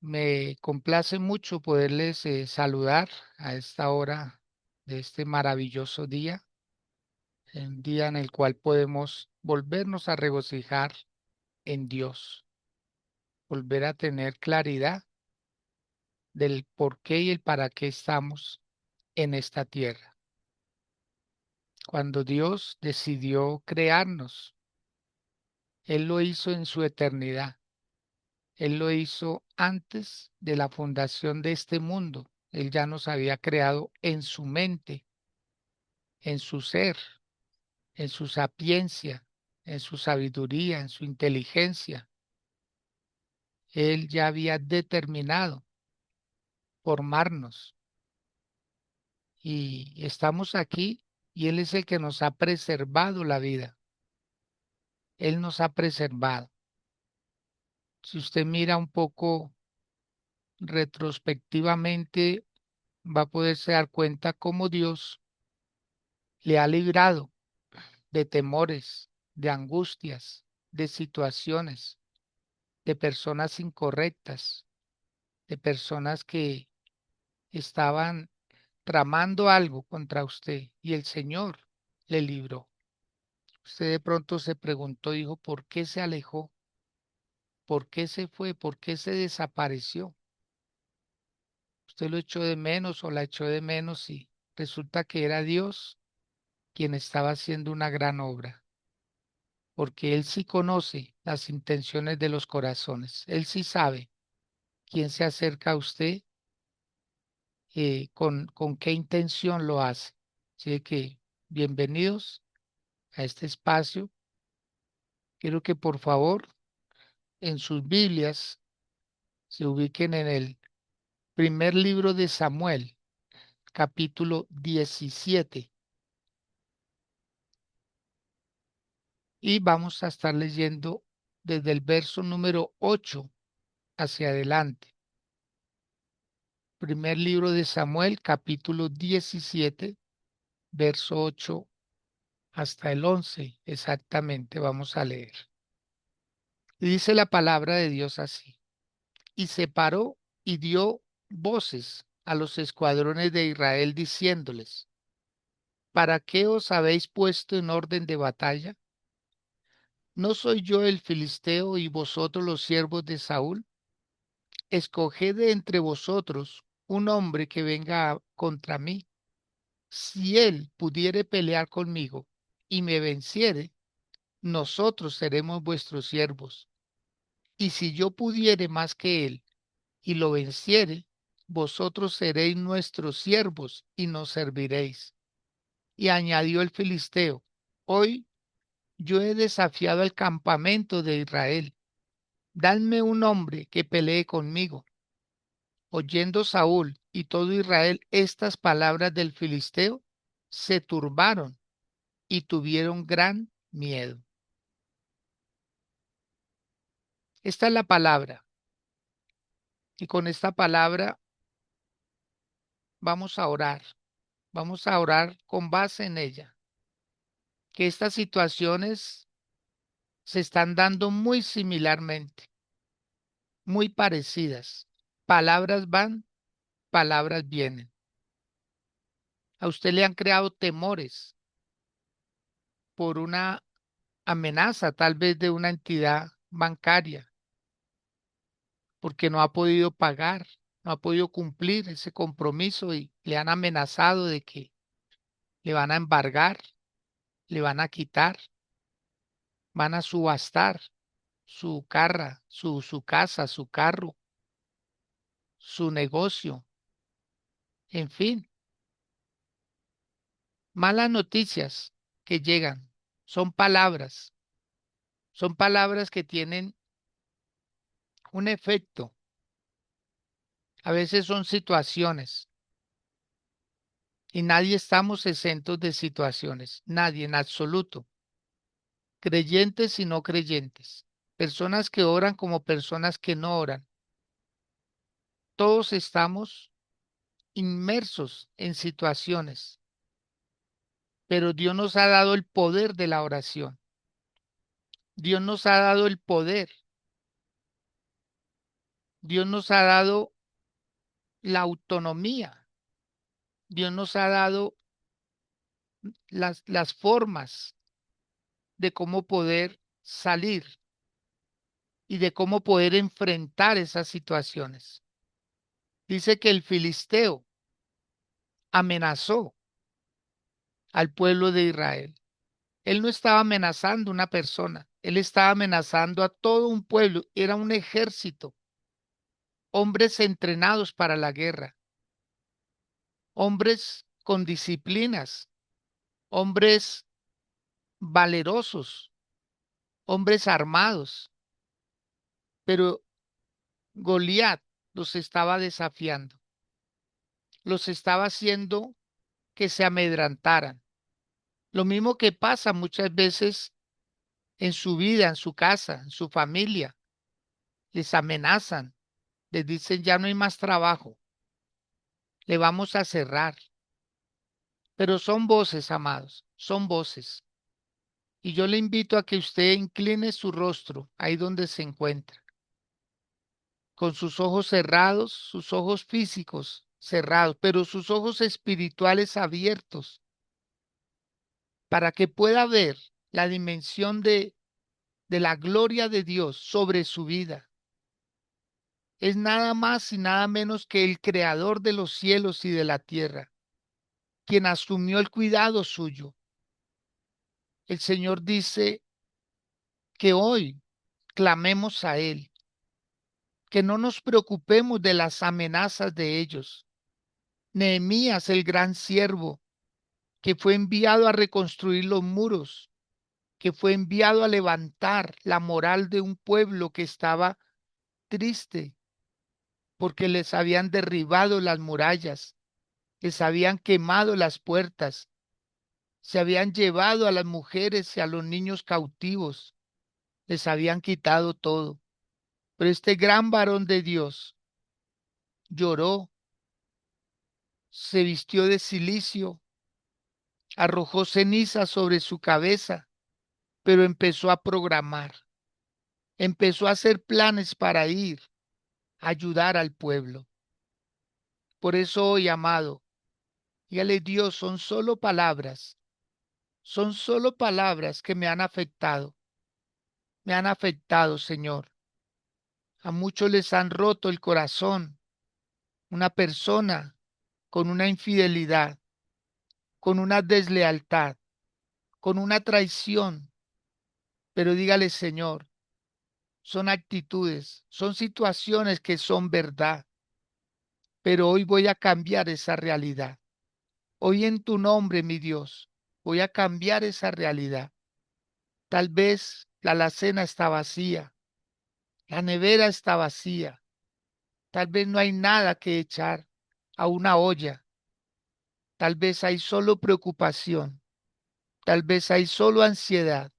Me complace mucho poderles saludar a esta hora de este maravilloso día, un día en el cual podemos volvernos a regocijar en Dios, volver a tener claridad del por qué y el para qué estamos en esta tierra. Cuando Dios decidió crearnos, Él lo hizo en su eternidad. Él lo hizo antes de la fundación de este mundo. Él ya nos había creado en su mente, en su ser, en su sapiencia, en su sabiduría, en su inteligencia. Él ya había determinado formarnos y estamos aquí y Él es el que nos ha preservado la vida. Él nos ha preservado. Si usted mira un poco retrospectivamente, va a poderse dar cuenta cómo Dios le ha librado de temores, de angustias, de situaciones, de personas incorrectas, de personas que estaban tramando algo contra usted y el Señor le libró. Usted de pronto se preguntó, dijo, ¿por qué se alejó? ¿Por qué se fue? ¿Por qué se desapareció? Usted lo echó de menos o la echó de menos y resulta que era Dios quien estaba haciendo una gran obra, porque Él sí conoce las intenciones de los corazones. Él sí sabe quién se acerca a usted, con qué intención lo hace. Así que bienvenidos a este espacio. Quiero que por favor en sus Biblias se ubiquen en el primer libro de Samuel, capítulo 17. Y vamos a estar leyendo desde el verso número 8 hacia adelante. Primer libro de Samuel, capítulo 17, verso 8 hasta el 11. Exactamente, vamos a leer. Y dice la palabra de Dios así. Y se paró y dio voces a los escuadrones de Israel diciéndoles, ¿para qué os habéis puesto en orden de batalla? ¿No soy yo el filisteo y vosotros los siervos de Saúl? Escoged de entre vosotros un hombre que venga contra mí. Si él pudiere pelear conmigo y me venciere, nosotros seremos vuestros siervos. Y si yo pudiere más que él y lo venciere, vosotros seréis nuestros siervos y nos serviréis. Y añadió el filisteo, hoy yo he desafiado al campamento de Israel. Dadme un hombre que pelee conmigo. Oyendo Saúl y todo Israel estas palabras del filisteo, se turbaron y tuvieron gran miedo. Esta es la palabra. Y con esta palabra vamos a orar. Vamos a orar con base en ella. Que estas situaciones se están dando muy similarmente, muy parecidas. Palabras van, palabras vienen. A usted le han creado temores por una amenaza, tal vez de una entidad bancaria, porque no ha podido pagar, no ha podido cumplir ese compromiso y le han amenazado de que le van a embargar, le van a quitar, van a subastar su casa, su carro, su negocio, en fin, malas noticias que llegan. Son son palabras que tienen un efecto. A veces son situaciones y nadie estamos exentos de situaciones, nadie en absoluto, creyentes y no creyentes, personas que oran como personas que no oran. Todos estamos inmersos en situaciones, pero Dios nos ha dado el poder de la oración. Dios nos ha dado el poder Dios nos ha dado la autonomía. Dios nos ha dado las formas de cómo poder salir y de cómo poder enfrentar esas situaciones. Dice que el filisteo amenazó al pueblo de Israel. Él no estaba amenazando a una persona, él estaba amenazando a todo un pueblo, era un ejército, hombres entrenados para la guerra, hombres con disciplinas, hombres valerosos, hombres armados, pero Goliat los estaba desafiando, los estaba haciendo que se amedrantaran. Lo mismo que pasa muchas veces en su vida, en su casa, en su familia. Les amenazan, les dicen ya no hay más trabajo, le vamos a cerrar. Pero son voces, amados, son voces. Y yo le invito a que usted incline su rostro ahí donde se encuentra, con sus ojos cerrados, sus ojos físicos cerrados, pero sus ojos espirituales abiertos, para que pueda ver la dimensión de la gloria de Dios sobre su vida. Es nada más y nada menos que el creador de los cielos y de la tierra, quien asumió el cuidado suyo. El Señor dice que hoy clamemos a Él, que no nos preocupemos de las amenazas de ellos. Nehemías, el gran siervo, que fue enviado a reconstruir los muros, que fue enviado a levantar la moral de un pueblo que estaba triste porque les habían derribado las murallas, les habían quemado las puertas, se habían llevado a las mujeres y a los niños cautivos, les habían quitado todo. Pero este gran varón de Dios lloró, se vistió de cilicio, arrojó ceniza sobre su cabeza, pero empezó a programar, empezó a hacer planes para ir a ayudar al pueblo. Por eso hoy, amado, dígale Dios, son solo palabras que me han afectado, Señor. A muchos les han roto el corazón, una persona con una infidelidad, con una deslealtad, con una traición. Pero dígale, Señor, son actitudes, son situaciones que son verdad. Pero hoy voy a cambiar esa realidad. Hoy en tu nombre, mi Dios, voy a cambiar esa realidad. Tal vez la alacena está vacía, la nevera está vacía, tal vez no hay nada que echar a una olla, tal vez hay solo preocupación, tal vez hay solo ansiedad,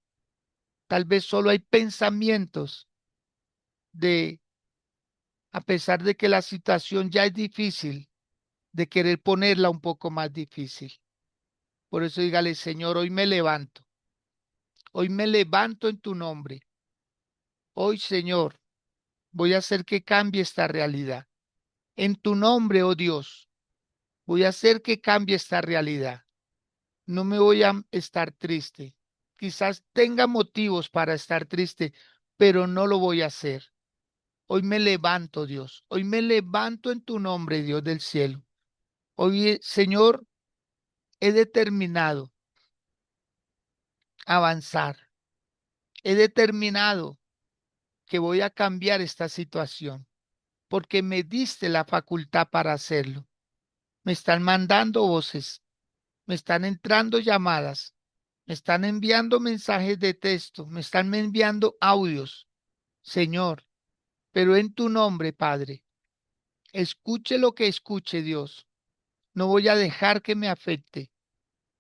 tal vez solo hay pensamientos de, a pesar de que la situación ya es difícil, de querer ponerla un poco más difícil. Por eso dígale, Señor, hoy me levanto en tu nombre. Hoy, Señor, voy a hacer que cambie esta realidad. En tu nombre, oh Dios, voy a hacer que cambie esta realidad. No me voy a estar triste. Quizás tenga motivos para estar triste, pero no lo voy a hacer. Hoy me levanto, Dios. Hoy me levanto en tu nombre, Dios del cielo. Hoy, Señor, he determinado avanzar. He determinado que voy a cambiar esta situación porque me diste la facultad para hacerlo. Me están mandando voces, me están entrando llamadas, me están enviando mensajes de texto, me están enviando audios, Señor, pero en tu nombre, Padre, escuche lo que escuche, Dios. No voy a dejar que me afecte.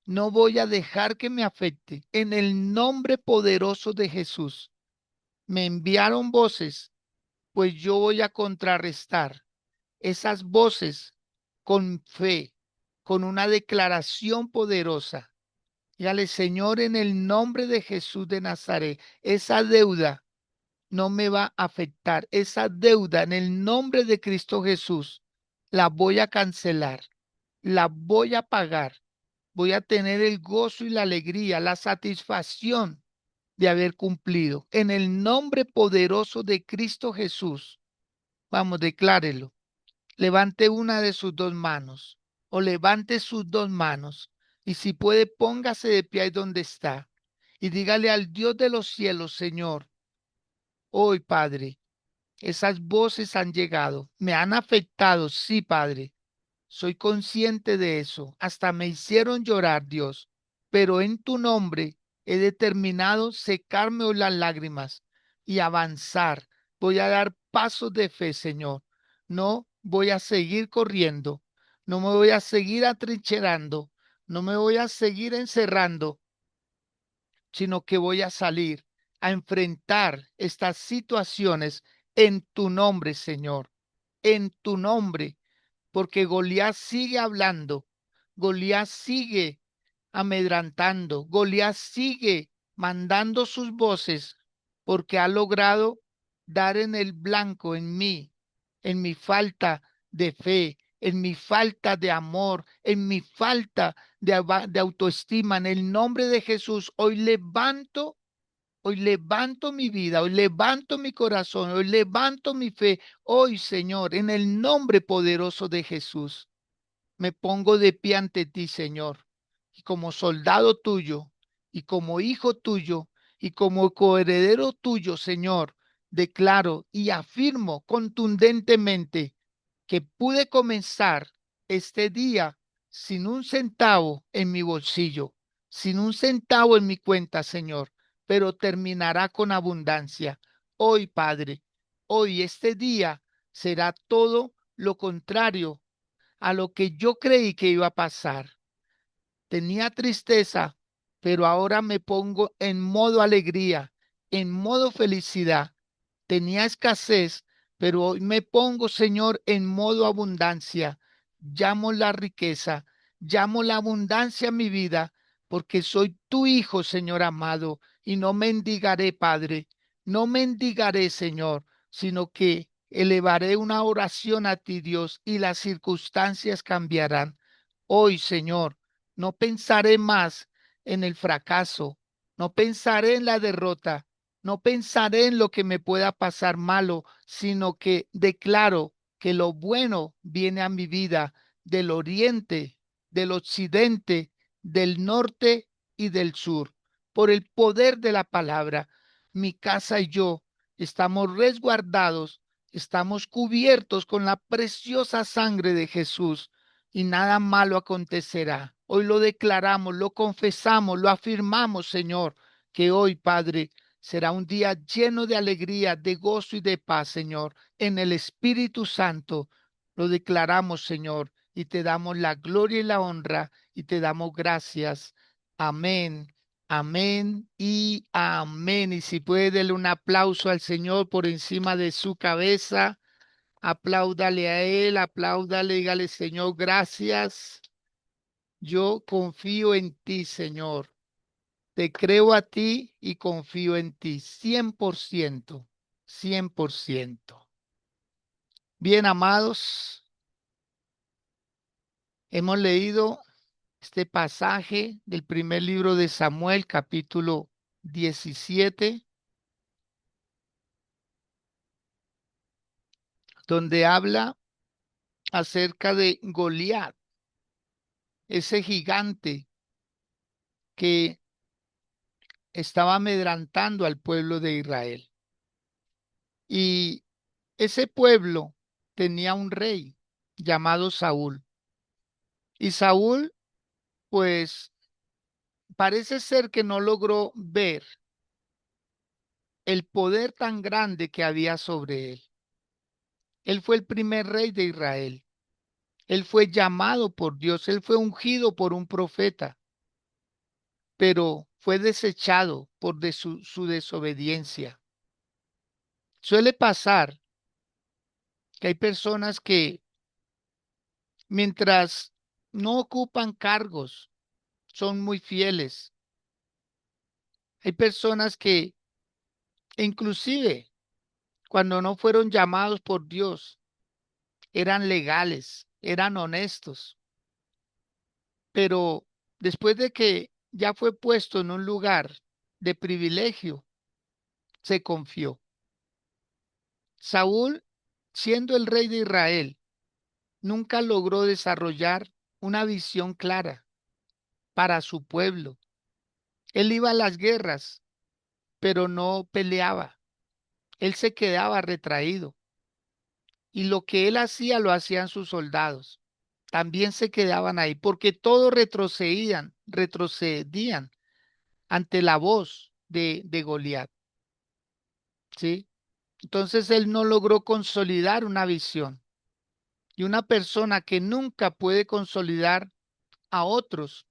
No voy a dejar que me afecte. En el nombre poderoso de Jesús, me enviaron voces, pues yo voy a contrarrestar esas voces con fe, con una declaración poderosa. Dígale, Señor, en el nombre de Jesús de Nazaret, esa deuda no me va a afectar. Esa deuda en el nombre de Cristo Jesús la voy a cancelar, la voy a pagar. Voy a tener el gozo y la alegría, la satisfacción de haber cumplido. En el nombre poderoso de Cristo Jesús. Vamos, declárelo. Levante una de sus dos manos o levante sus dos manos y si puede póngase de pie ahí donde está y dígale al Dios de los cielos, Señor, hoy Padre, esas voces han llegado, me han afectado, sí Padre, soy consciente de eso, hasta me hicieron llorar, Dios, pero en tu nombre he determinado secarme hoy las lágrimas y avanzar. Voy a dar pasos de fe, Señor. No voy a seguir corriendo, no me voy a seguir atrincherando, no me voy a seguir encerrando, sino que voy a salir a enfrentar estas situaciones en tu nombre, Señor, en tu nombre porque Goliat sigue hablando, Goliat sigue amedrantando, Goliat sigue mandando sus voces, porque ha logrado dar en el blanco en mi falta de fe, en mi falta de amor, en mi falta de autoestima. En el nombre de Jesús, hoy levanto mi vida, hoy levanto mi corazón, hoy levanto mi fe. Hoy, Señor, en el nombre poderoso de Jesús, me pongo de pie ante ti, Señor, y como soldado tuyo, y como hijo tuyo, y como coheredero tuyo, Señor, declaro y afirmo contundentemente que pude comenzar este día sin un centavo en mi bolsillo, sin un centavo en mi cuenta, Señor, pero terminará con abundancia. Hoy, Padre, hoy este día será todo lo contrario a lo que yo creí que iba a pasar. Tenía tristeza, pero ahora me pongo en modo alegría, en modo felicidad. Tenía escasez, pero hoy me pongo, Señor, en modo abundancia. Llamo la riqueza, llamo la abundancia a mi vida, porque soy tu hijo, Señor amado, y no mendigaré, Padre. No mendigaré, Señor, sino que elevaré una oración a ti, Dios, y las circunstancias cambiarán. Hoy, Señor, no pensaré más en el fracaso, no pensaré en la derrota, no pensaré en lo que me pueda pasar malo, sino que declaro que lo bueno viene a mi vida del oriente, del occidente, del norte y del sur. Por el poder de la palabra, mi casa y yo estamos resguardados, estamos cubiertos con la preciosa sangre de Jesús y nada malo acontecerá. Hoy lo declaramos, lo confesamos, lo afirmamos, Señor, que hoy, Padre, será un día lleno de alegría, de gozo y de paz, Señor. En el Espíritu Santo lo declaramos, Señor, y te damos la gloria y la honra y te damos gracias. Amén, amén y amén. Y si puede, darle un aplauso al Señor por encima de su cabeza. Apláudale a Él, apláudale, dígale, Señor, gracias. Yo confío en ti, Señor. Te creo a ti y confío en ti, 100%, 100%. Bien, amados, hemos leído este pasaje del primer libro de Samuel, capítulo 17, donde habla acerca de Goliat, ese gigante que estaba amedrantando al pueblo de Israel. Y ese pueblo tenía un rey llamado Saúl. Y Saúl, pues, parece ser que no logró ver el poder tan grande que había sobre él. Él fue el primer rey de Israel. Él fue llamado por Dios. Él fue ungido por un profeta, pero fue desechado por su desobediencia. Suele pasar que hay personas que mientras no ocupan cargos, son muy fieles. Hay personas que inclusive cuando no fueron llamados por Dios, eran legales, eran honestos, pero después de que ya fue puesto en un lugar de privilegio, se confió. Saúl, siendo el rey de Israel, nunca logró desarrollar una visión clara para su pueblo. Él iba a las guerras, pero no peleaba. Él se quedaba retraído y lo que él hacía lo hacían sus soldados. También se quedaban ahí porque todos retrocedían ante la voz de Goliat, ¿sí? Entonces él no logró consolidar una visión. Y una persona que nunca puede consolidar a otros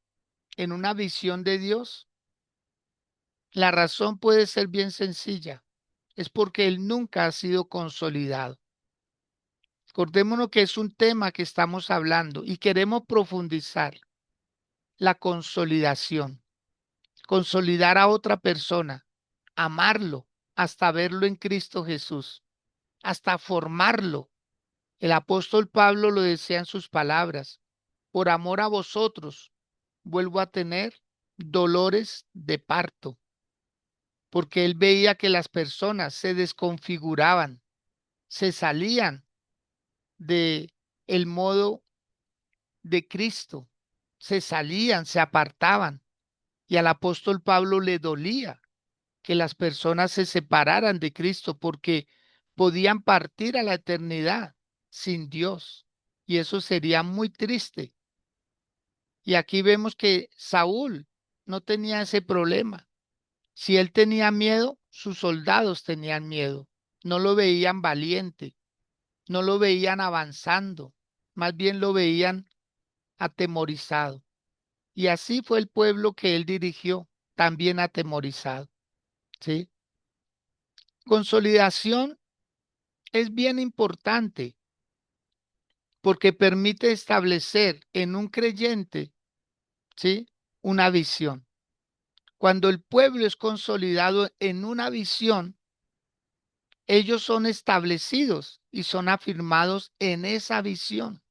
en una visión de Dios, la razón puede ser bien sencilla. Es porque él nunca ha sido consolidado. Acordémonos que es un tema que estamos hablando y queremos profundizar la consolidación, consolidar a otra persona, amarlo hasta verlo en Cristo Jesús, hasta formarlo. El apóstol Pablo lo decía en sus palabras, por amor a vosotros, vuelvo a tener dolores de parto, porque él veía que las personas se desconfiguraban, se salían de el modo de Cristo, se salían, se apartaban, y al apóstol Pablo le dolía que las personas se separaran de Cristo porque podían partir a la eternidad sin Dios, y eso sería muy triste. Y aquí vemos que Saúl no tenía ese problema. Si él tenía miedo, sus soldados tenían miedo. No lo veían valiente, no lo veían avanzando, más bien lo veían atemorizado. Y así fue el pueblo que él dirigió, también atemorizado. ¿Sí? Consolidación es bien importante porque permite establecer en un creyente, ¿sí? Una visión. Cuando el pueblo es consolidado en una visión, ellos son establecidos y son afirmados en esa visión.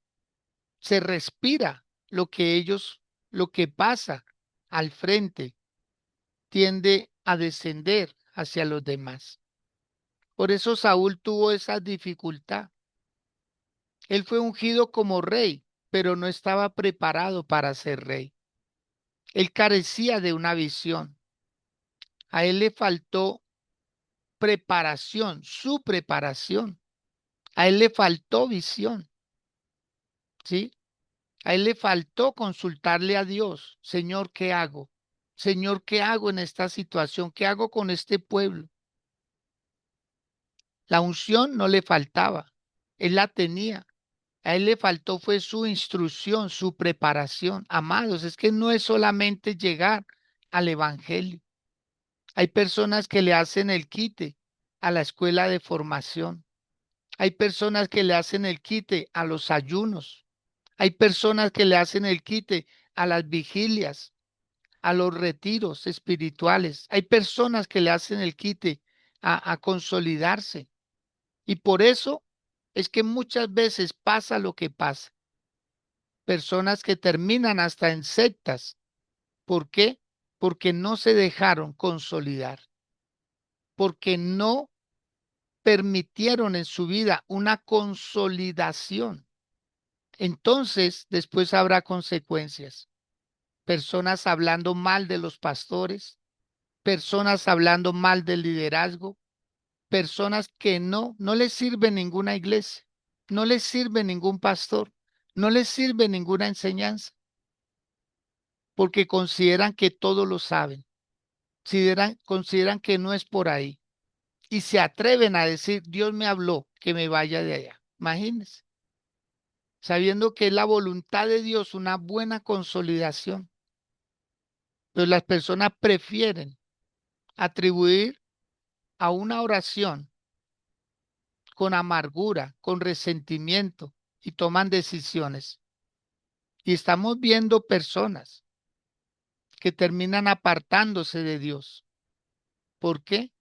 Se respira lo que pasa al frente, tiende a descender hacia los demás. Por eso Saúl tuvo esa dificultad. Él fue ungido como rey, pero no estaba preparado para ser rey. Él carecía de una visión. A él le faltó preparación, su preparación. A él le faltó visión, ¿sí? A él le faltó consultarle a Dios, Señor, ¿qué hago? Señor, ¿qué hago en esta situación? ¿Qué hago con este pueblo? La unción no le faltaba, él la tenía. A él le faltó fue su instrucción, su preparación. Amados, es que no es solamente llegar al evangelio. Hay personas que le hacen el quite a la escuela de formación. Hay personas que le hacen el quite a los ayunos. Hay personas que le hacen el quite a las vigilias, a los retiros espirituales. Hay personas que le hacen el quite a consolidarse. Y por eso es que muchas veces pasa lo que pasa. Personas que terminan hasta en sectas. ¿Por qué? Porque no se dejaron consolidar. Porque no permitieron en su vida una consolidación. Entonces, después habrá consecuencias. Personas hablando mal de los pastores, personas hablando mal del liderazgo, personas que no les sirve ninguna iglesia, no les sirve ningún pastor, no les sirve ninguna enseñanza, porque consideran que todo lo saben, consideran que no es por ahí y se atreven a decir, Dios me habló, que me vaya de allá. Imagínense, sabiendo que es la voluntad de Dios una buena consolidación, pero las personas prefieren atribuir a una oración con amargura, con resentimiento y toman decisiones. Y estamos viendo personas que terminan apartándose de Dios. ¿Por qué?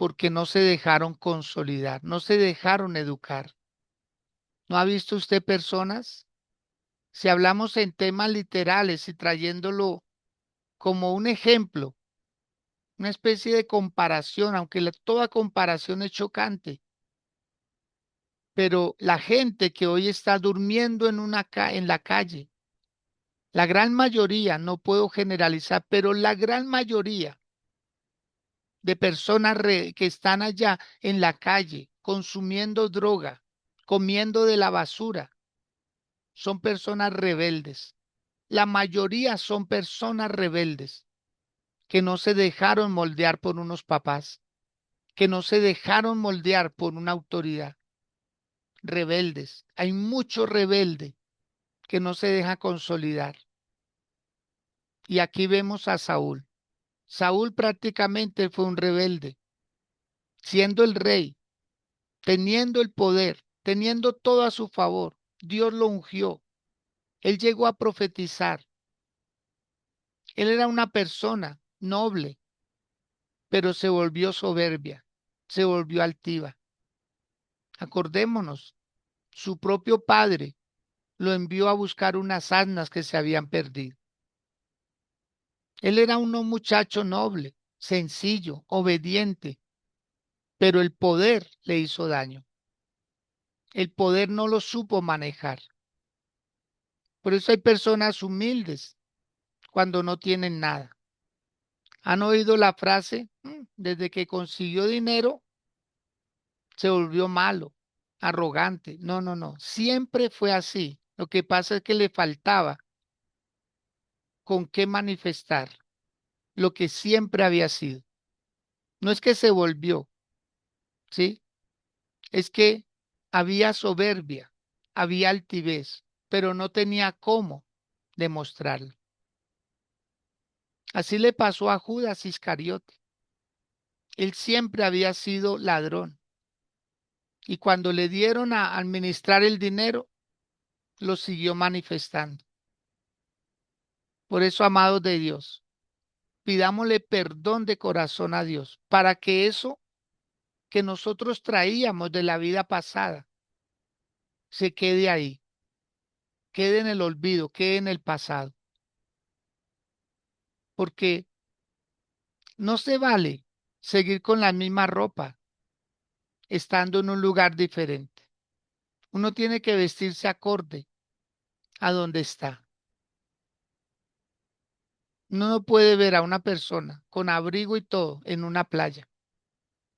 porque no se dejaron consolidar, no se dejaron educar. ¿No ha visto usted personas? Si hablamos en temas literales y trayéndolo como un ejemplo, una especie de comparación, aunque toda comparación es chocante, pero la gente que hoy está durmiendo en la calle, la gran mayoría, no puedo generalizar, pero la gran mayoría de personas que están allá en la calle consumiendo droga, comiendo de la basura, son personas rebeldes. La mayoría son personas rebeldes que no se dejaron moldear por unos papás, que no se dejaron moldear por una autoridad. Rebeldes. Hay mucho rebelde que no se deja consolidar. Y aquí vemos a Saúl. Saúl prácticamente fue un rebelde, siendo el rey, teniendo el poder, teniendo todo a su favor. Dios lo ungió. Él llegó a profetizar. Él era una persona noble, pero se volvió soberbia, se volvió altiva. Acordémonos, su propio padre lo envió a buscar unas asnas que se habían perdido. Él era un muchacho noble, sencillo, obediente, pero el poder le hizo daño. El poder no lo supo manejar. Por eso hay personas humildes cuando no tienen nada. ¿Han oído la frase? Desde que consiguió dinero, se volvió malo, arrogante. No, no, no. Siempre fue así. Lo que pasa es que le faltaba con qué manifestar lo que siempre había sido. No es que se volvió, ¿sí? Es que había soberbia, había altivez, pero no tenía cómo demostrarlo. Así le pasó a Judas Iscariote. Él siempre había sido ladrón y cuando le dieron a administrar el dinero, lo siguió manifestando. Por eso, amados de Dios, pidámosle perdón de corazón a Dios para que eso que nosotros traíamos de la vida pasada se quede ahí, quede en el olvido, quede en el pasado. Porque no se vale seguir con la misma ropa estando en un lugar diferente. Uno tiene que vestirse acorde a donde está. Uno no puede ver a una persona con abrigo y todo en una playa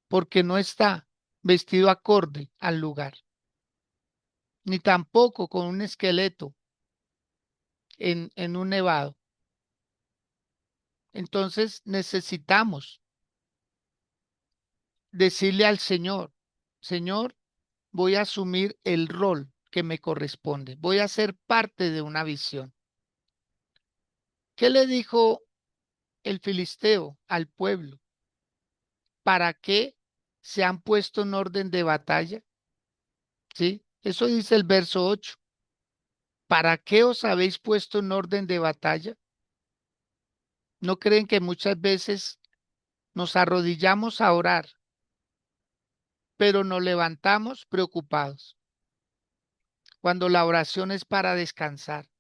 porque no está vestido acorde al lugar, ni tampoco con un esqueleto en un nevado. Entonces necesitamos decirle al Señor, Señor, voy a asumir el rol que me corresponde, voy a ser parte de una visión. ¿Qué le dijo el filisteo al pueblo? ¿Para qué se han puesto en orden de batalla? ¿Sí? Eso dice el verso 8. ¿Para qué os habéis puesto en orden de batalla? ¿No creen que muchas veces nos arrodillamos a orar, pero nos levantamos preocupados? Cuando la oración es para descansar,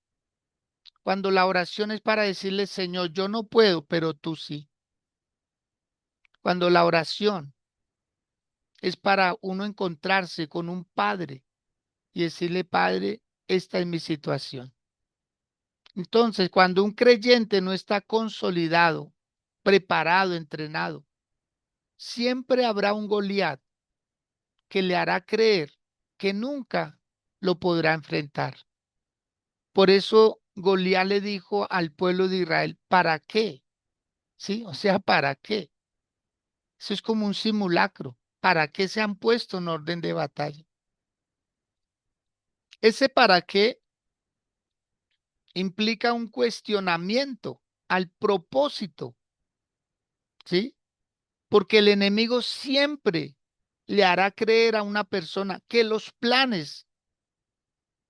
cuando la oración es para decirle, Señor, yo no puedo, pero tú sí. Cuando la oración es para uno encontrarse con un padre y decirle, Padre, esta es mi situación. Entonces, cuando un creyente no está consolidado, preparado, entrenado, siempre habrá un Goliat que le hará creer que nunca lo podrá enfrentar. Por eso Goliat le dijo al pueblo de Israel, ¿para qué? ¿Sí? O sea, ¿para qué? Eso es como un simulacro. ¿Para qué se han puesto en orden de batalla? Ese para qué implica un cuestionamiento al propósito, ¿sí? Porque el enemigo siempre le hará creer a una persona que los planes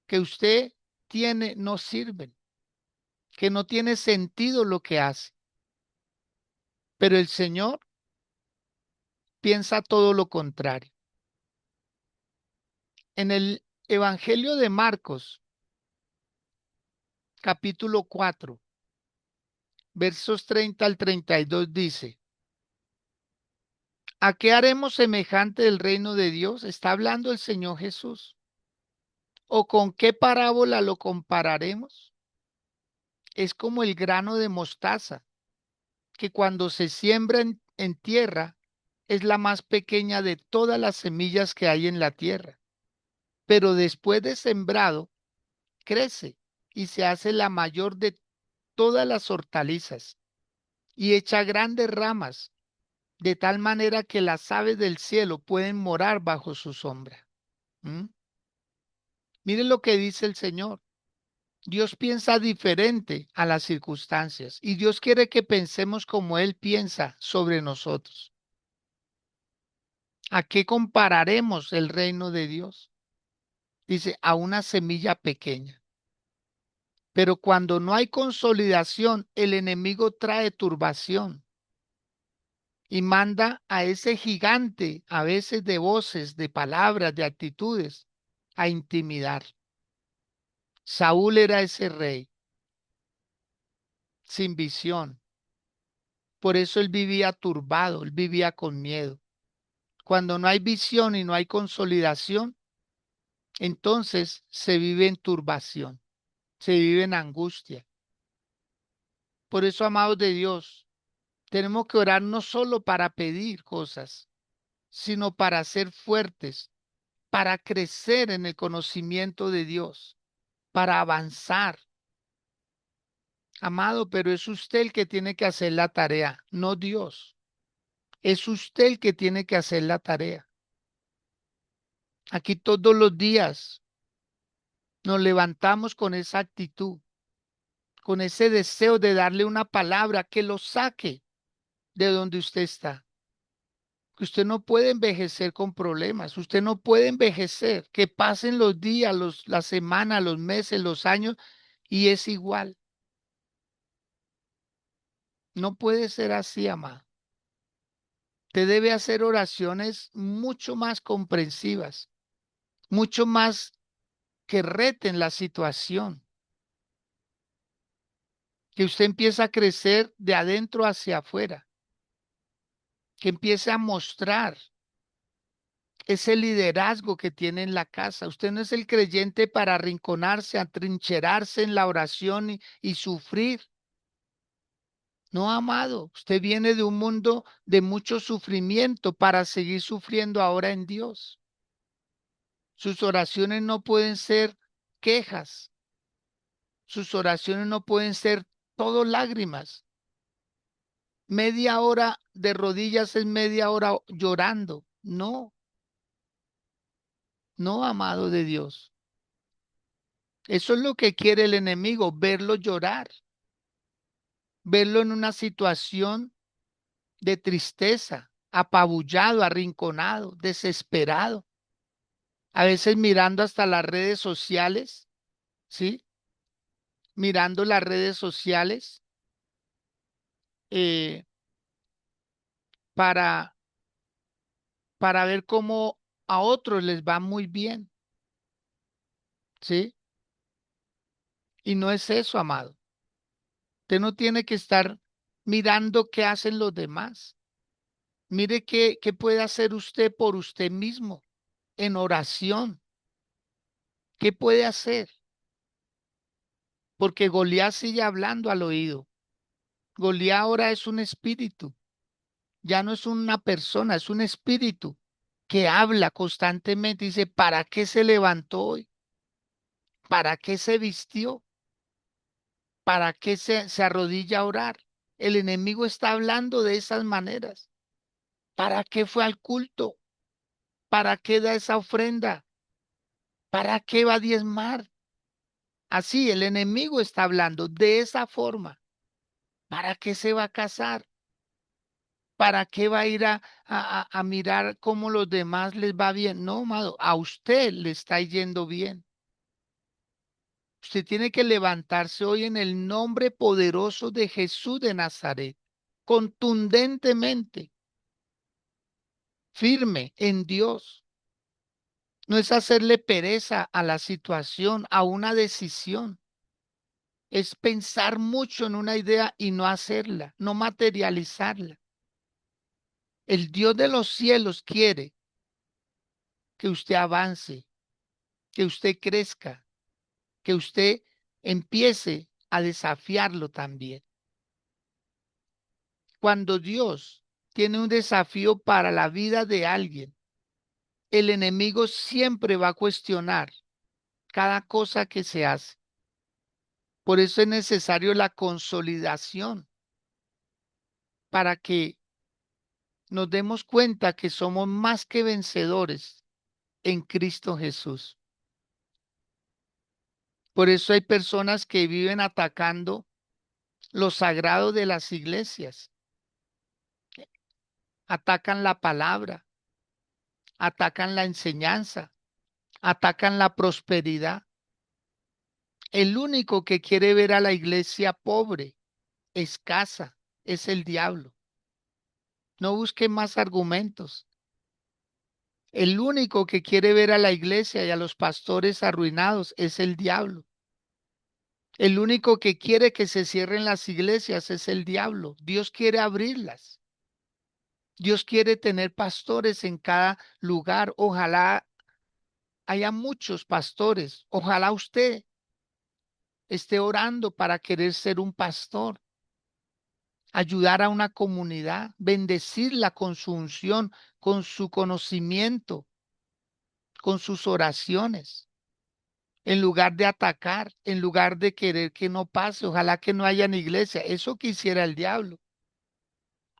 que usted tiene no sirven, que no tiene sentido lo que hace. Pero el Señor piensa todo lo contrario. En el Evangelio de Marcos, capítulo 4, versos 30 al 32 dice, ¿a qué haremos semejante el reino de Dios? Está hablando el Señor Jesús. ¿O con qué parábola lo compararemos? Es como el grano de mostaza, que cuando se siembra en tierra es la más pequeña de todas las semillas que hay en la tierra. Pero después de sembrado, crece y se hace la mayor de todas las hortalizas y echa grandes ramas, de tal manera que las aves del cielo pueden morar bajo su sombra. ¿Mm? Miren lo que dice el Señor. Dios piensa diferente a las circunstancias y Dios quiere que pensemos como Él piensa sobre nosotros. ¿A qué compararemos el reino de Dios? Dice, a una semilla pequeña. Pero cuando no hay consolidación, el enemigo trae turbación y manda a ese gigante, a veces de voces, de palabras, de actitudes, a intimidar. Saúl era ese rey sin visión. Por eso él vivía turbado, él vivía con miedo. Cuando no hay visión y no hay consolidación, entonces se vive en turbación, se vive en angustia. Por eso, amados de Dios, tenemos que orar no solo para pedir cosas, sino para ser fuertes, para crecer en el conocimiento de Dios, para avanzar. Amado, pero es usted el que tiene que hacer la tarea, no Dios. Es usted el que tiene que hacer la tarea. Aquí todos los días nos levantamos con esa actitud, con ese deseo de darle una palabra que lo saque de donde usted está. Usted no puede envejecer con problemas, usted no puede envejecer, que pasen los días, las semanas, los meses, los años y es igual. No puede ser así, amado. Usted debe hacer oraciones mucho más comprensivas, mucho más que reten la situación, que usted empiece a crecer de adentro hacia afuera, que empiece a mostrar ese liderazgo que tiene en la casa. Usted no es el creyente para arrinconarse, atrincherarse en la oración y sufrir. No, amado, usted viene de un mundo de mucho sufrimiento para seguir sufriendo ahora en Dios. Sus oraciones no pueden ser quejas. Sus oraciones no pueden ser todo lágrimas. Media hora de rodillas es media hora llorando. No, no, amado de Dios. Eso es lo que quiere el enemigo, verlo llorar, verlo en una situación de tristeza, apabullado, arrinconado, desesperado. A veces mirando hasta las redes sociales, ¿sí? Mirando las redes sociales eh, para, para ver cómo a otros les va muy bien, ¿sí? Y no es eso, amado. Usted no tiene que estar mirando qué hacen los demás. Mire qué puede hacer usted por usted mismo en oración. ¿Qué puede hacer? Porque Goliat sigue hablando al oído. Goliat ahora es un espíritu. Ya no es una persona, es un espíritu que habla constantemente. Dice, ¿para qué se levantó hoy? ¿Para qué se vistió? ¿Para qué se arrodilla a orar? El enemigo está hablando de esas maneras. ¿Para qué fue al culto? ¿Para qué da esa ofrenda? ¿Para qué va a diezmar? Así el enemigo está hablando de esa forma. ¿Para qué se va a casar? ¿Para qué va a ir a mirar cómo los demás les va bien? No, amado, a usted le está yendo bien. Usted tiene que levantarse hoy en el nombre poderoso de Jesús de Nazaret, contundentemente, firme en Dios. No es hacerle pereza a la situación, a una decisión. Es pensar mucho en una idea y no hacerla, no materializarla. El Dios de los cielos quiere que usted avance, que usted crezca, que usted empiece a desafiarlo también. Cuando Dios tiene un desafío para la vida de alguien, el enemigo siempre va a cuestionar cada cosa que se hace. Por eso es necesario la consolidación para que nos demos cuenta que somos más que vencedores en Cristo Jesús. Por eso hay personas que viven atacando lo sagrado de las iglesias, atacan la palabra, atacan la enseñanza, atacan la prosperidad. El único que quiere ver a la iglesia pobre, escasa, es el diablo. No busquen más argumentos. El único que quiere ver a la iglesia y a los pastores arruinados es el diablo. El único que quiere que se cierren las iglesias es el diablo. Dios quiere abrirlas. Dios quiere tener pastores en cada lugar. Ojalá haya muchos pastores. Ojalá usted esté orando para querer ser un pastor, ayudar a una comunidad, bendecirla con su unción, con su conocimiento, con sus oraciones. En lugar de atacar, en lugar de querer que no pase, ojalá que no haya en iglesia. Eso quisiera el diablo,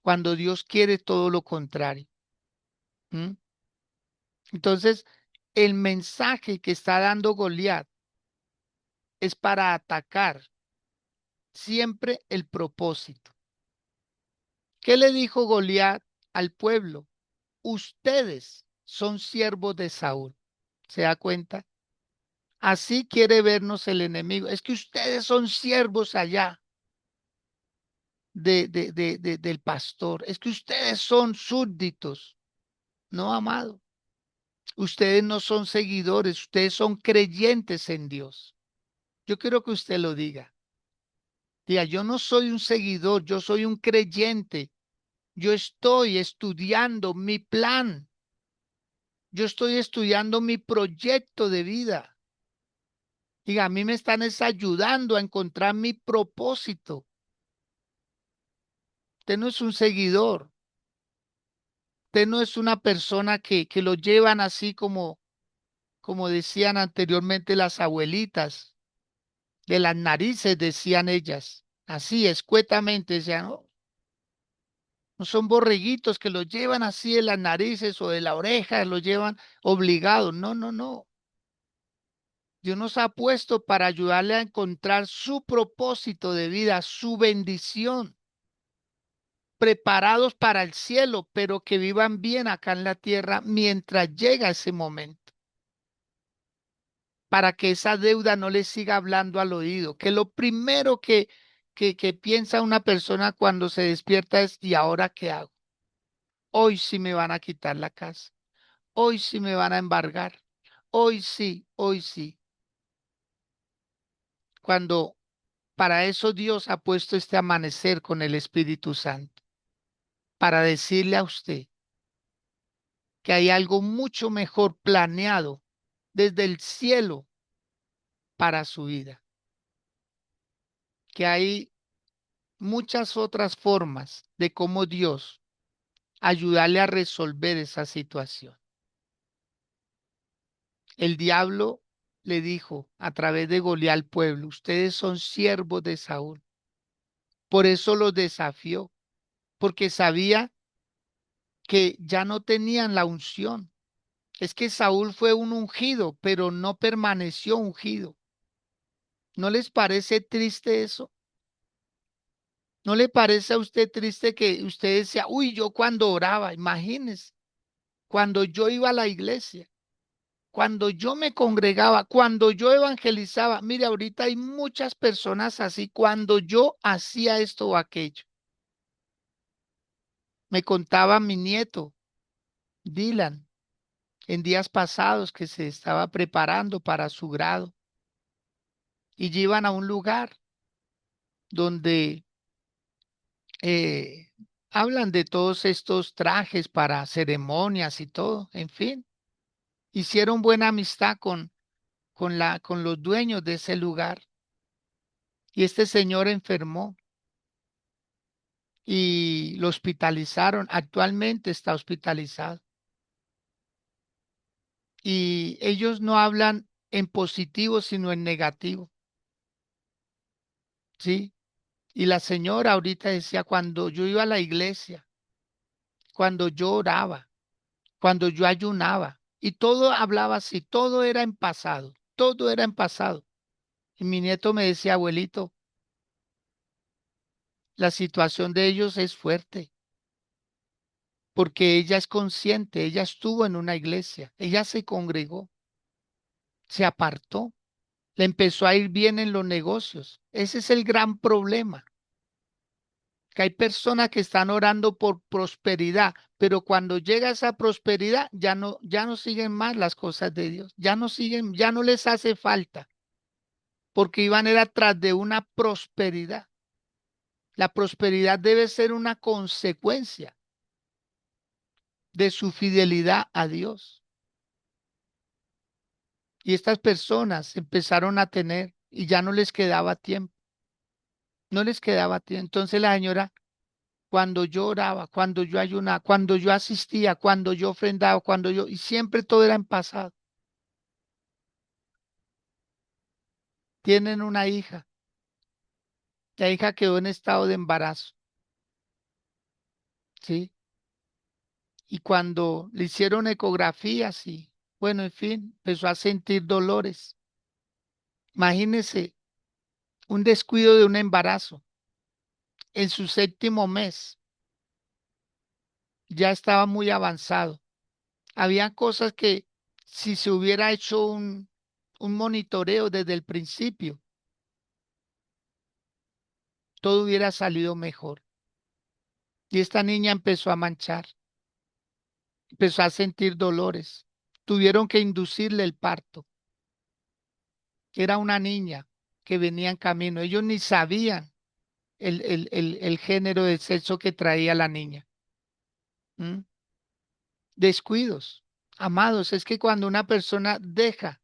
cuando Dios quiere todo lo contrario. ¿Mm? Entonces, el mensaje que está dando Goliat es para atacar siempre el propósito. ¿Qué le dijo Goliat al pueblo? Ustedes son siervos de Saúl. ¿Se da cuenta? Así quiere vernos el enemigo. Es que ustedes son siervos allá del pastor. Es que ustedes son súbditos. No, amado. Ustedes no son seguidores, ustedes son creyentes en Dios. Yo quiero que usted lo diga. Diga, yo no soy un seguidor, yo soy un creyente. Yo estoy estudiando mi plan. Yo estoy estudiando mi proyecto de vida. Diga, a mí me están ayudando a encontrar mi propósito. Usted no es un seguidor. Usted no es una persona que lo llevan así como decían anteriormente las abuelitas, de las narices, decían ellas. Así, escuetamente, decían, "Oh, no son borreguitos que los llevan así de las narices o de la oreja, los llevan obligados. No, no, no. Dios nos ha puesto para ayudarle a encontrar su propósito de vida, su bendición, preparados para el cielo, pero que vivan bien acá en la tierra mientras llega ese momento, para que esa deuda no le siga hablando al oído, que lo primero que piensa una persona cuando se despierta es, ¿y ahora qué hago? Hoy sí me van a quitar la casa, hoy sí me van a embargar, hoy sí, hoy sí. Cuando para eso Dios ha puesto este amanecer con el Espíritu Santo, para decirle a usted que hay algo mucho mejor planeado desde el cielo para su vida, que hay muchas otras formas de cómo Dios ayudarle a resolver esa situación. El diablo le dijo a través de Goliat al pueblo, ustedes son siervos de Saúl. Por eso los desafió, porque sabía que ya no tenían la unción. Es que Saúl fue un ungido, pero no permaneció ungido. ¿No les parece triste eso? ¿No le parece a usted triste que usted decía, uy, yo cuando oraba, imagínese, cuando yo iba a la iglesia, cuando yo me congregaba, cuando yo evangelizaba, mire, ahorita hay muchas personas así, cuando yo hacía esto o aquello. Me contaba mi nieto, Dylan, en días pasados que se estaba preparando para su grado y llevan a un lugar donde eh, hablan de todos estos trajes para ceremonias y todo, en fin, hicieron buena amistad con los dueños de ese lugar y este señor enfermó y lo hospitalizaron, actualmente está hospitalizado y ellos no hablan en positivo sino en negativo, ¿sí? Y la señora ahorita decía, cuando yo iba a la iglesia, cuando yo oraba, cuando yo ayunaba, y todo hablaba así, todo era en pasado, todo era en pasado. Y mi nieto me decía, abuelito, la situación de ellos es fuerte, porque ella es consciente, ella estuvo en una iglesia, ella se congregó, se apartó, le empezó a ir bien en los negocios. Ese es el gran problema, que hay personas que están orando por prosperidad, pero cuando llega esa prosperidad ya no siguen más las cosas de Dios, ya no siguen, ya no les hace falta, porque iban era tras de una prosperidad. La prosperidad debe ser una consecuencia de su fidelidad a Dios. Y estas personas empezaron a tener y ya no les quedaba tiempo, no les quedaba tiempo. Entonces la señora, cuando yo oraba, cuando yo ayunaba, cuando yo asistía, cuando yo ofrendaba, y siempre todo era en pasado. Tienen una hija, la hija quedó en estado de embarazo, ¿sí? Y cuando le hicieron ecografías y, bueno, en fin, empezó a sentir dolores. Imagínense un descuido de un embarazo en su séptimo mes, ya estaba muy avanzado. Había cosas que si se hubiera hecho un monitoreo desde el principio, todo hubiera salido mejor. Y esta niña empezó a manchar, empezó a sentir dolores. Tuvieron que inducirle el parto. Era una niña que venía en camino. Ellos ni sabían el género de sexo que traía la niña. ¿Mm? Descuidos. Amados, es que cuando una persona deja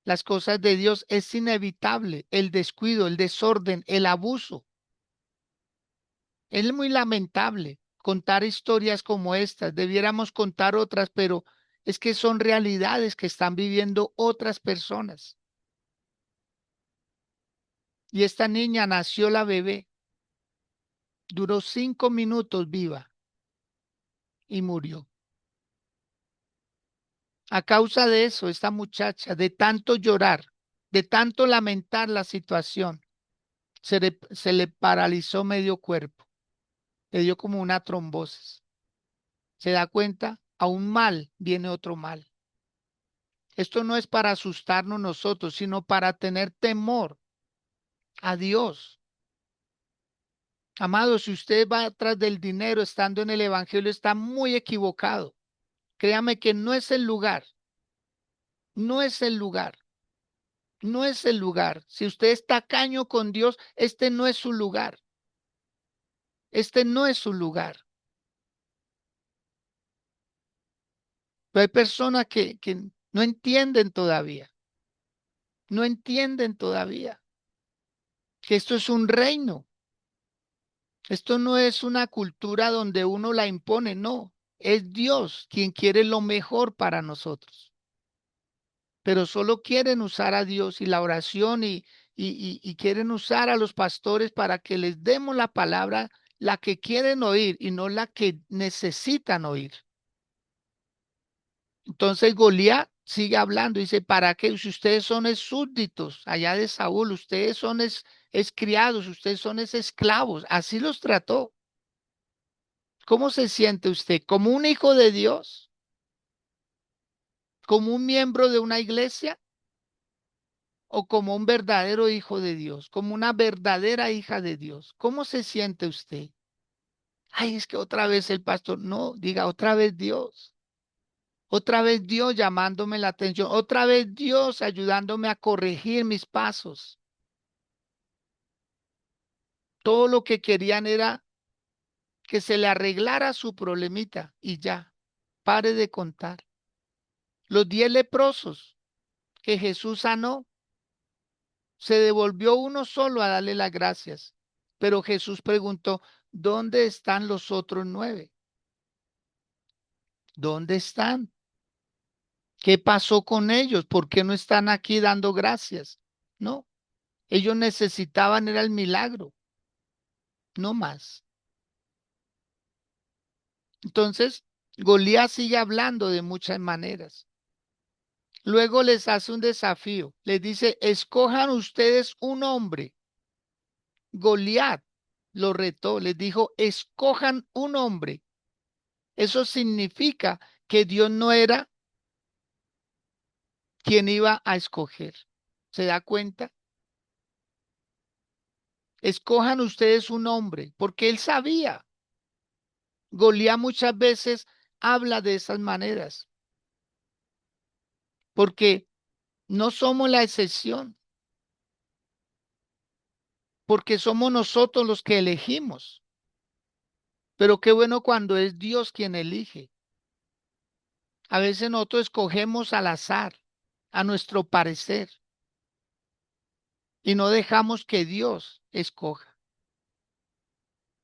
las cosas de Dios es inevitable el descuido, el desorden, el abuso. Es muy lamentable contar historias como estas. Debiéramos contar otras, pero es que son realidades que están viviendo otras personas. Y esta niña nació la bebé, duró 5 minutos viva y murió. A causa de eso, esta muchacha, de tanto llorar, de tanto lamentar la situación, se le paralizó medio cuerpo, le dio como una trombosis. ¿Se da cuenta? A un mal viene otro mal. Esto no es para asustarnos nosotros, sino para tener temor a Dios. Amado, si usted va atrás del dinero estando en el Evangelio, está muy equivocado. Créame que no es el lugar, no es el lugar, no es el lugar. Si usted es tacaño con Dios, este no es su lugar, este no es su lugar. Pero hay personas que no entienden todavía, no entienden todavía que esto es un reino. Esto no es una cultura donde uno la impone, no. Es Dios quien quiere lo mejor para nosotros. Pero solo quieren usar a Dios y la oración y quieren usar a los pastores para que les demos la palabra, la que quieren oír y no la que necesitan oír. Entonces Goliat sigue hablando, dice, ¿para qué? Si ustedes son súbditos allá de Saúl, ustedes son criados, ustedes son esclavos. Así los trató. ¿Cómo se siente usted? ¿Como un hijo de Dios? ¿Como un miembro de una iglesia? ¿O como un verdadero hijo de Dios? ¿Como una verdadera hija de Dios? ¿Cómo se siente usted? Ay, es que otra vez el pastor, no, diga otra vez Dios llamándome la atención, otra vez Dios ayudándome a corregir mis pasos. Todo lo que querían era que se le arreglara su problemita y ya, pare de contar. Los 10 leprosos que Jesús sanó, se devolvió uno solo a darle las gracias. Pero Jesús preguntó, ¿dónde están los otros 9? ¿Dónde están? ¿Qué pasó con ellos? ¿Por qué no están aquí dando gracias? No, ellos necesitaban era el milagro, no más. Entonces, Goliat sigue hablando de muchas maneras. Luego les hace un desafío. Les dice, escojan ustedes un hombre. Goliat lo retó, les dijo, escojan un hombre. Eso significa que Dios no era quien iba a escoger. ¿Se da cuenta? Escojan ustedes un hombre, porque él sabía. Goliat muchas veces habla de esas maneras, porque no somos la excepción, porque somos nosotros los que elegimos. Pero qué bueno cuando es Dios quien elige. A veces nosotros escogemos al azar, a nuestro parecer, y no dejamos que Dios escoja.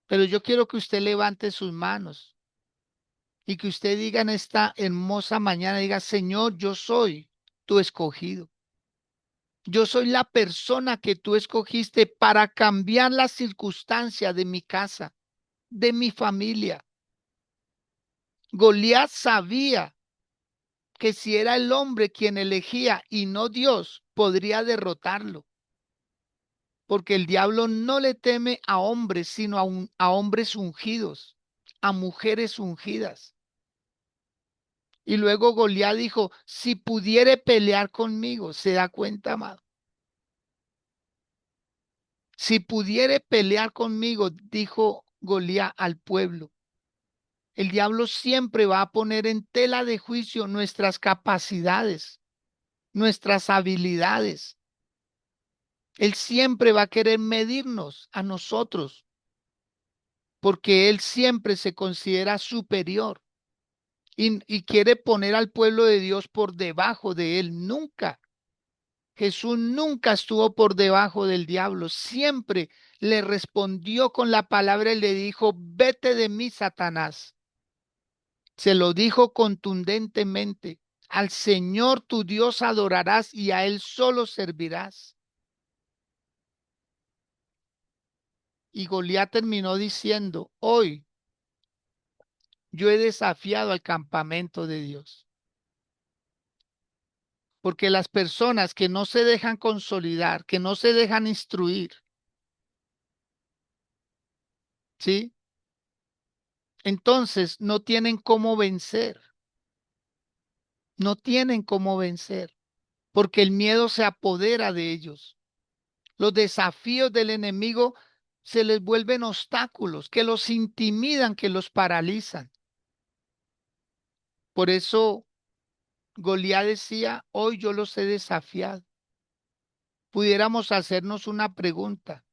Pero yo quiero que usted levante sus manos y que usted diga en esta hermosa mañana, diga, Señor, yo soy tu escogido. Yo soy la persona que tú escogiste para cambiar la circunstancia de mi casa, de mi familia. Goliat sabía que si era el hombre quien elegía y no Dios, podría derrotarlo. Porque el diablo no le teme a hombres, sino a hombres ungidos, a mujeres ungidas. Y luego Goliat dijo, si pudiere pelear conmigo, ¿se da cuenta, amado? Si pudiere pelear conmigo, dijo Goliat al pueblo. El diablo siempre va a poner en tela de juicio nuestras capacidades, nuestras habilidades. Él siempre va a querer medirnos a nosotros, porque él siempre se considera superior y quiere poner al pueblo de Dios por debajo de él. Nunca. Jesús nunca estuvo por debajo del diablo, siempre le respondió con la palabra y le dijo, vete de mí, Satanás. Se lo dijo contundentemente, al Señor tu Dios adorarás y a Él solo servirás. Y Goliat terminó diciendo, hoy yo he desafiado al campamento de Dios, porque las personas que no se dejan consolidar, que no se dejan instruir, ¿sí? Entonces no tienen cómo vencer, no tienen cómo vencer, porque el miedo se apodera de ellos. Los desafíos del enemigo se les vuelven obstáculos que los intimidan, que los paralizan. Por eso Goliat decía, hoy yo los he desafiado. Pudiéramos hacernos una pregunta.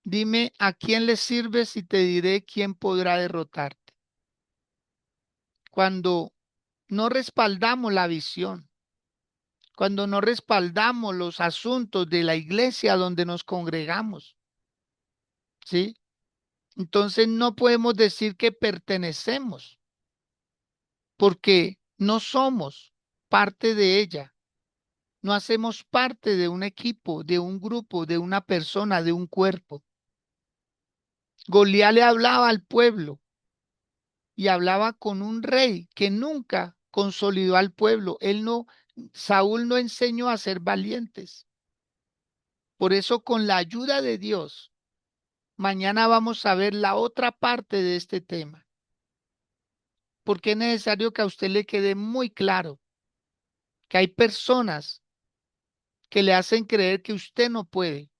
Dime a quién le sirves y te diré quién podrá derrotarte. Cuando no respaldamos la visión, cuando no respaldamos los asuntos de la iglesia donde nos congregamos, ¿sí? Entonces no podemos decir que pertenecemos, porque no somos parte de ella, no hacemos parte de un equipo, de un grupo, de una persona, de un cuerpo. Goliat le hablaba al pueblo y hablaba con un rey que nunca consolidó al pueblo. Saúl no enseñó a ser valientes. Por eso, con la ayuda de Dios, mañana vamos a ver la otra parte de este tema, porque es necesario que a usted le quede muy claro que hay personas que le hacen creer que usted no puede,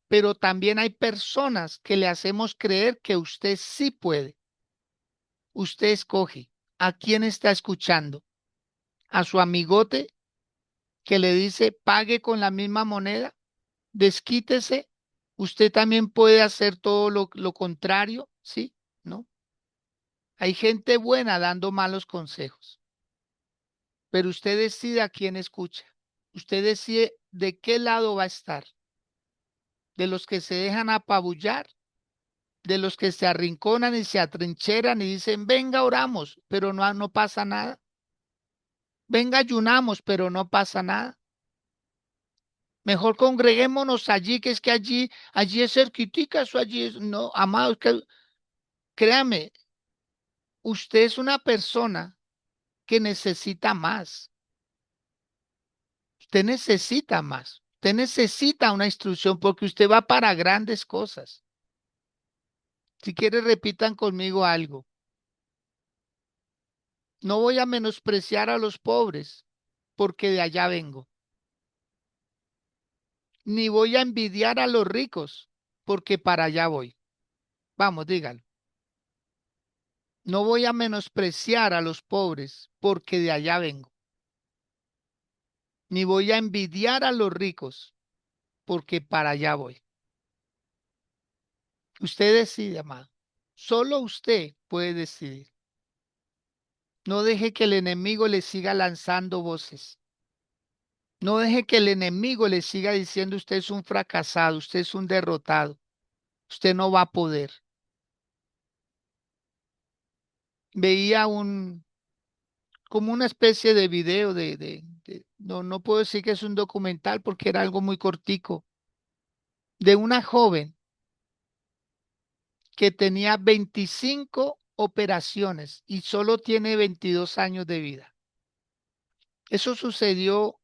pero también hay personas que le hacemos creer que usted sí puede. Usted escoge a quién está escuchando, a su amigote que le dice pague con la misma moneda, desquítese. Usted también puede hacer todo lo contrario, ¿sí? ¿No? Hay gente buena dando malos consejos, pero usted decide a quién escucha. Usted decide de qué lado va a estar, de los que se dejan apabullar, de los que se arrinconan y se atrincheran y dicen, venga, oramos, pero no pasa nada. Venga, ayunamos, pero no pasa nada. Mejor congreguémonos allí, que es que allí es cerquitica, eso allí es, no, amados, que, créame, usted es una persona que necesita más. Usted necesita más. Usted necesita una instrucción porque usted va para grandes cosas. Si quiere, repitan conmigo algo. No voy a menospreciar a los pobres porque de allá vengo. Ni voy a envidiar a los ricos porque para allá voy. Vamos, dígalo. No voy a menospreciar a los pobres porque de allá vengo. Ni voy a envidiar a los ricos porque para allá voy. Usted decide, amado. Solo usted puede decidir. No deje que el enemigo le siga lanzando voces. No deje que el enemigo le siga diciendo usted es un fracasado, usted es un derrotado, usted no va a poder. Veía como una especie de video no puedo decir que es un documental porque era algo muy cortico, de una joven que tenía 25 operaciones y solo tiene 22 años de vida. Eso sucedió,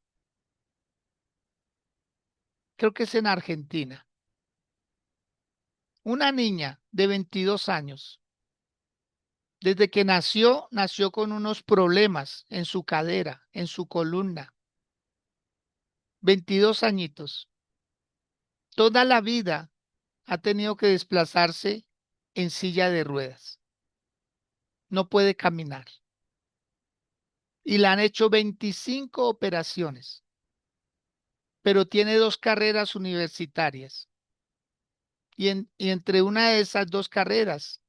creo que es en Argentina. Una niña de 22 años, desde que nació con unos problemas en su cadera, en su columna. 22 añitos. Toda la vida ha tenido que desplazarse en silla de ruedas. No puede caminar. Y le han hecho 25 operaciones, pero tiene dos carreras universitarias. Y entre una de esas dos carreras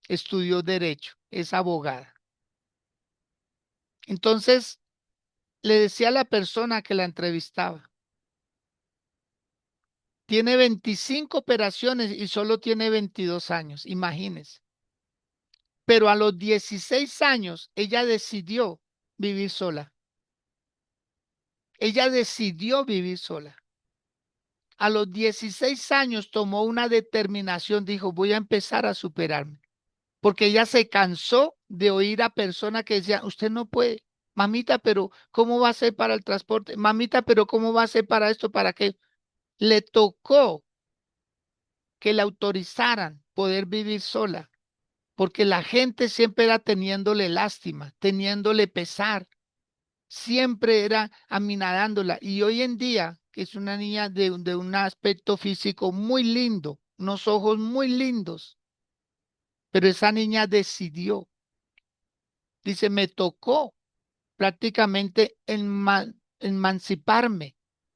estudió derecho, es abogada. Entonces le decía a la persona que la entrevistaba, tiene 25 operaciones y solo tiene 22 años, imagínense. Pero a los 16 años ella decidió vivir sola. Ella decidió vivir sola. A los 16 años tomó una determinación, dijo, voy a empezar a superarme. Porque ella se cansó de oír a personas que decían, usted no puede, mamita, pero ¿cómo va a ser para el transporte? Mamita, pero ¿cómo va a ser para esto? ¿Para qué? Le tocó que le autorizaran poder vivir sola, porque la gente siempre era teniéndole lástima, teniéndole pesar, siempre era aminadándola. Y hoy en día, que es una niña de un aspecto físico muy lindo, unos ojos muy lindos, pero esa niña decidió, dice, me tocó prácticamente emanciparme.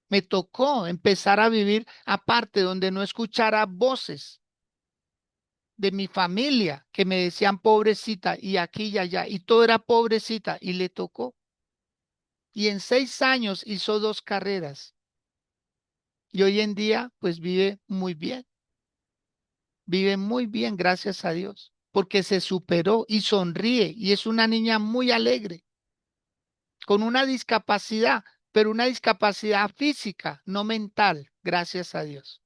Me tocó empezar a vivir aparte, donde no escuchara voces de mi familia que me decían pobrecita y aquí y allá, y todo era pobrecita, y le tocó. Y en 6 años hizo dos carreras. Y hoy en día, pues vive muy bien, gracias a Dios, porque se superó y sonríe, y es una niña muy alegre, con una discapacidad, pero una discapacidad física, no mental, gracias a Dios.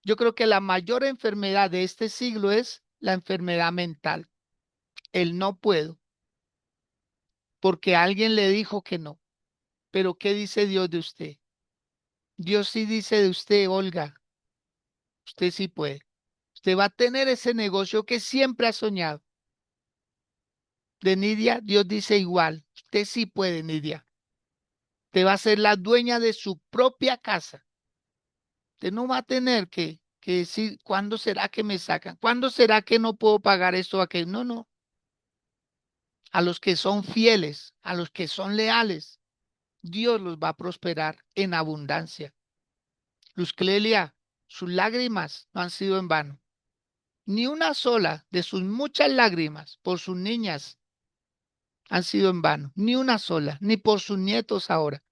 Yo creo que la mayor enfermedad de este siglo es la enfermedad mental. El no puedo, porque alguien le dijo que no. Pero ¿qué dice Dios de usted? Dios sí dice de usted, Olga, usted sí puede. Usted va a tener ese negocio que siempre ha soñado. De Nidia, Dios dice igual. Usted sí puede, Nidia. Usted va a ser la dueña de su propia casa. Usted no va a tener que decir, ¿cuándo será que me sacan? ¿Cuándo será que no puedo pagar esto o aquello? No, no. A los que son fieles, a los que son leales, Dios los va a prosperar en abundancia. Luz Clelia, sus lágrimas no han sido en vano. Ni una sola de sus muchas lágrimas por sus niñas han sido en vano. Ni una sola, ni por sus nietos ahora,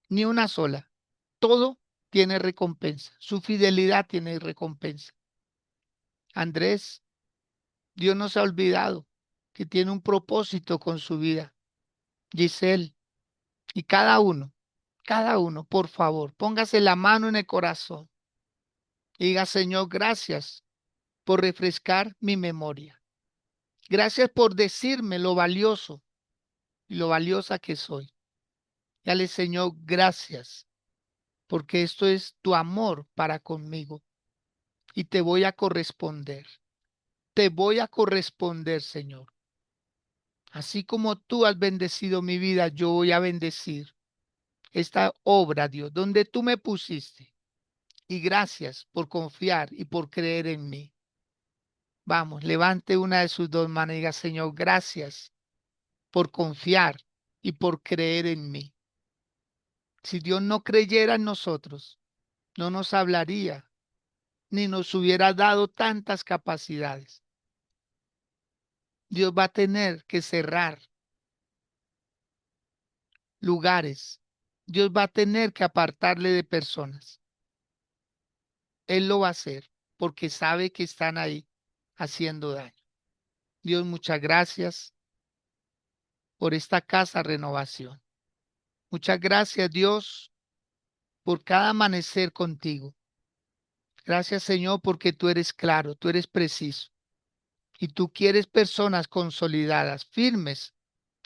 ni una sola. Todo tiene recompensa. Su fidelidad tiene recompensa. Andrés, Dios no se ha olvidado que tiene un propósito con su vida. Giselle, y cada uno, por favor, póngase la mano en el corazón y diga, Señor, gracias por refrescar mi memoria. Gracias por decirme lo valioso y lo valiosa que soy. Dale, Señor, gracias, porque esto es tu amor para conmigo y te voy a corresponder. Te voy a corresponder, Señor. Así como tú has bendecido mi vida, yo voy a bendecir esta obra, Dios, donde tú me pusiste. Y gracias por confiar y por creer en mí. Vamos, levante una de sus dos manos y diga, Señor, gracias por confiar y por creer en mí. Si Dios no creyera en nosotros, no nos hablaría ni nos hubiera dado tantas capacidades. Dios va a tener que cerrar lugares. Dios va a tener que apartarle de personas. Él lo va a hacer porque sabe que están ahí haciendo daño. Dios, muchas gracias por esta casa renovación. Muchas gracias, Dios, por cada amanecer contigo. Gracias, Señor, porque tú eres claro, tú eres preciso. Y tú quieres personas consolidadas, firmes,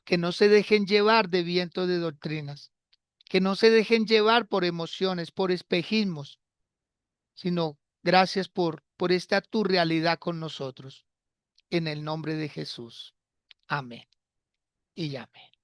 que no se dejen llevar de viento de doctrinas, que no se dejen llevar por emociones, por espejismos, sino gracias por esta tu realidad con nosotros. En el nombre de Jesús. Amén. Y amén.